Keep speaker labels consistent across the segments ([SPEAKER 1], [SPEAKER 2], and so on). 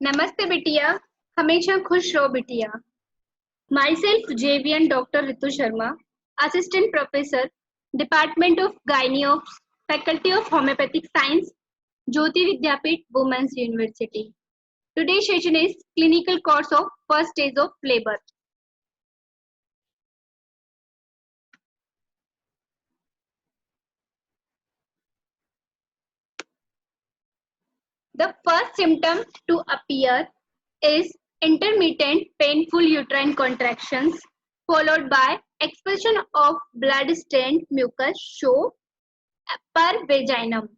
[SPEAKER 1] नमस्ते बिटिया, हमेशा खुश रहो बिटिया। My self JVN doctor Ritu Sharma, assistant professor, department of gynae of faculty of homeopathic science, Jyoti Vidyapeeth women's university. Today's session is clinical course of first stage of labor. The first symptom to appear is intermittent painful uterine contractions followed by expulsion of blood-stained mucus show per vaginum.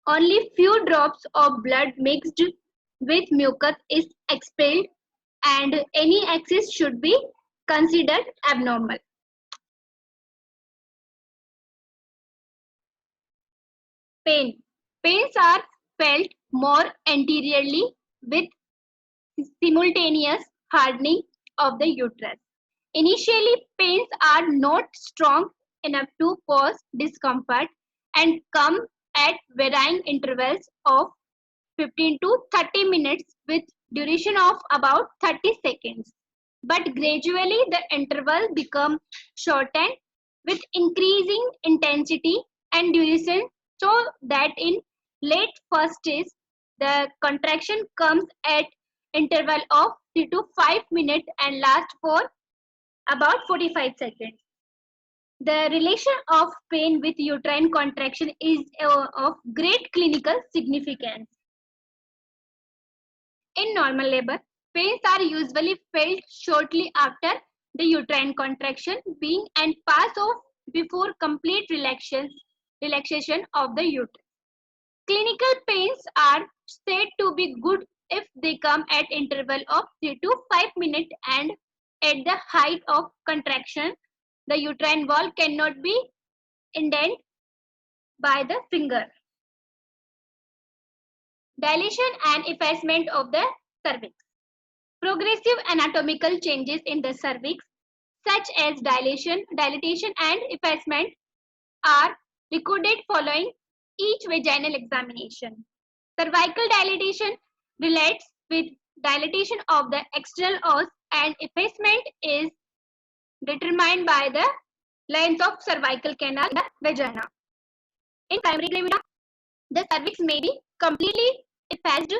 [SPEAKER 1] Only few drops of blood mixed with mucus is expelled and any excess should be considered abnormal. Pain. Pains are felt more anteriorly with simultaneous hardening of the uterus. Initially, pains are not strong enough to cause discomfort and come at varying intervals of 15 to 30 minutes with duration of about 30 seconds. But gradually the interval becomes shortened with increasing intensity and duration so that in late first stage the contraction comes at interval of 3 to 5 minutes and lasts for about 45 seconds. The relation of pain with uterine contraction is of great clinical significance. In normal labor, pains are usually felt shortly after the uterine contraction being and pass off before complete relaxation of the uterus. Clinical pains are said to be good if they come at interval of 3 to 5 minutes and at the height of contraction, the uterine wall cannot be indented by the finger. Dilation and effacement of the cervix. Progressive anatomical changes in the cervix, such as dilatation and effacement, are recorded following each vaginal examination. Cervical dilatation relates with dilatation of the external os and effacement is determined by the length of cervical canal in the vagina. In primary gravida, the cervix may be completely effaced,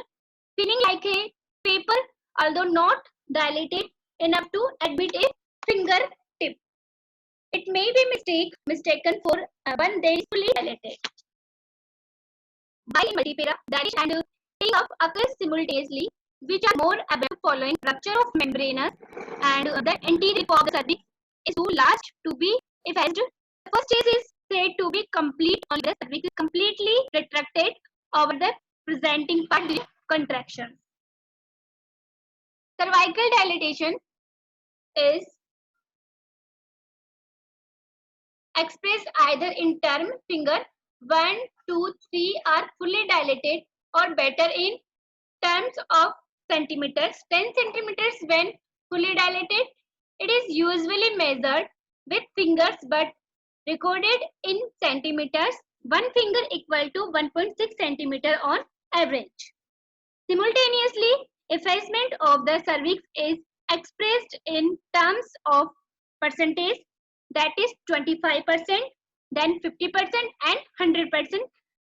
[SPEAKER 1] feeling like a paper although not dilated enough to admit a fingertip. It may be mistaken for one that is fully dilated. While in multipara, dilation and tearing up occurs simultaneously, which are more abundant following rupture of membranous and the anterior of the cervix is too large to be effaced. The first stage is said to be complete only the cervix is completely retracted over the presenting part during contraction. Cervical dilatation is expressed either in term finger 1, 2, 3 are fully dilated or better in terms of centimeters. 10 centimeters when fully dilated. It is usually measured with fingers but recorded in centimeters. One finger equal to 1.6 centimeter on average. Simultaneously, effacement of the cervix is expressed in terms of percentage, that is 25%, then 50% and 100%.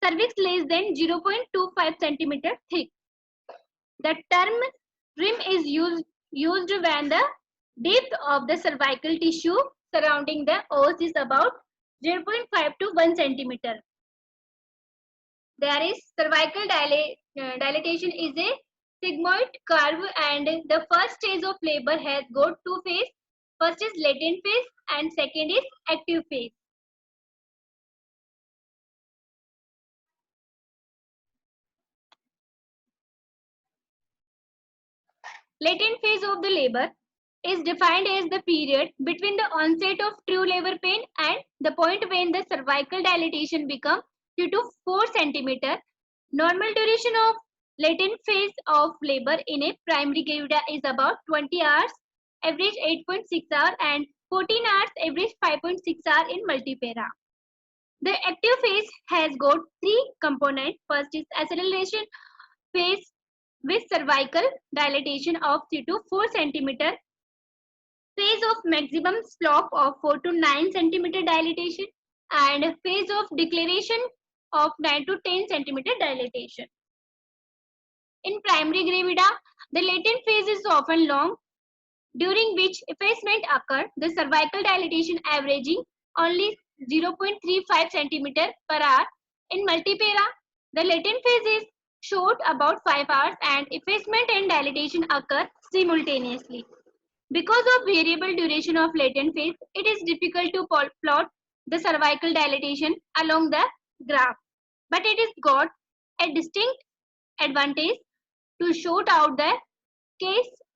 [SPEAKER 1] Cervix less than 0.25 centimeter thick. The term rim is used when the depth of the cervical tissue surrounding the os is about 0.5 to 1 centimeter. There is cervical dilatation is a sigmoid curve and the first stage of labor has got two phases. First is latent phase and second is active phase. Latent phase of the labor is defined as the period between the onset of true labor pain and the point when the cervical dilatation becomes 3 to 4 centimeter. Normal duration of latent phase of labor in a primary gravida is about 20 hours, average 8.6 hours and 14 hours, average 5.6 hours in multipara. The active phase has got three components. First is acceleration phase with cervical dilatation of 3 to 4 centimeter, phase of maximum slope of 4 to 9 centimeter dilatation, and phase of declaration of 9 to 10 centimeter dilatation. In primary gravida, the latent phase is often long, during which effacement occurs, the cervical dilatation averaging only 0.35 centimeter per hour. In multipara, the latent phase is short, about 5 hours, and effacement and dilatation occur simultaneously. Because of variable duration of latent phase, it is difficult to plot the cervical dilatation along the graph. But it is got a distinct advantage to shoot out the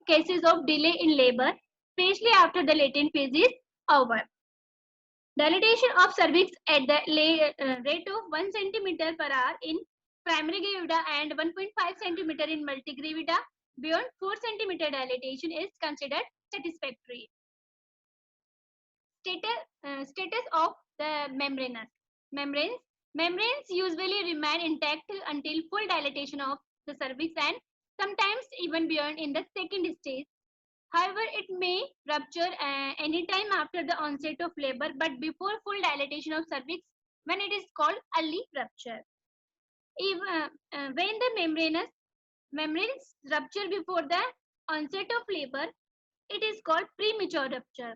[SPEAKER 1] cases of delay in labor, especially after the latent phase is over. Dilatation of cervix at the rate of 1 centimeter per hour in primary gravida and 1.5 centimeter in multigravida beyond 4 centimeter dilatation is considered satisfactory. Status of the membranes. Membranes usually remain intact until full dilatation of the cervix and sometimes even beyond in the second stage. However, it may rupture anytime after the onset of labor, but before full dilatation of cervix, when it is called early rupture. When the membranes rupture before the onset of labor, it is called premature rupture.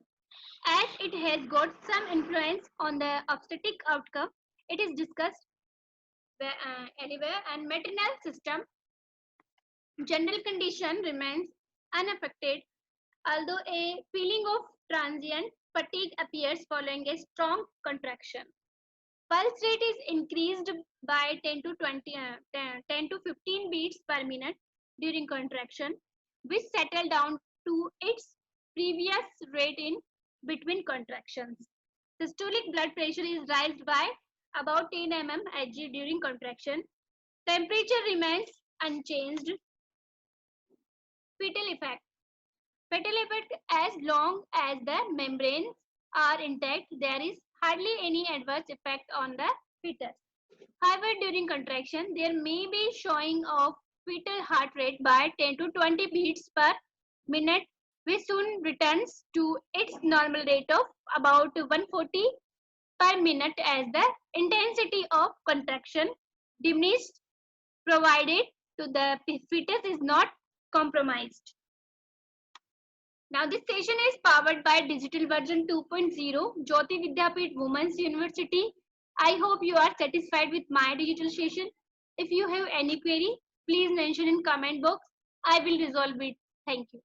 [SPEAKER 1] As it has got some influence on the obstetric outcome, it is discussed anywhere, and maternal system general condition remains unaffected, although a feeling of transient fatigue appears following a strong contraction. Pulse rate is increased by 10 to 15 beats per minute during contraction, which settle down to its previous rate in between contractions. Systolic blood pressure is raised by about 10 mmHg during contraction. Temperature remains unchanged. Fetal effect. Fetal effect, as long as the membranes are intact, there is hardly any adverse effect on the fetus. However, during contraction, there may be showing of fetal heart rate by 10 to 20 beats per minute, which soon returns to its normal rate of about 140 per minute as the intensity of contraction diminished, provided to the fetus is not compromised. Now this session is powered by Digital Version 2.0, Jyoti Vidyapeeth Women's University. I hope you are satisfied with my digital session. If you have any query, please mention in comment box. I will resolve it. Thank you.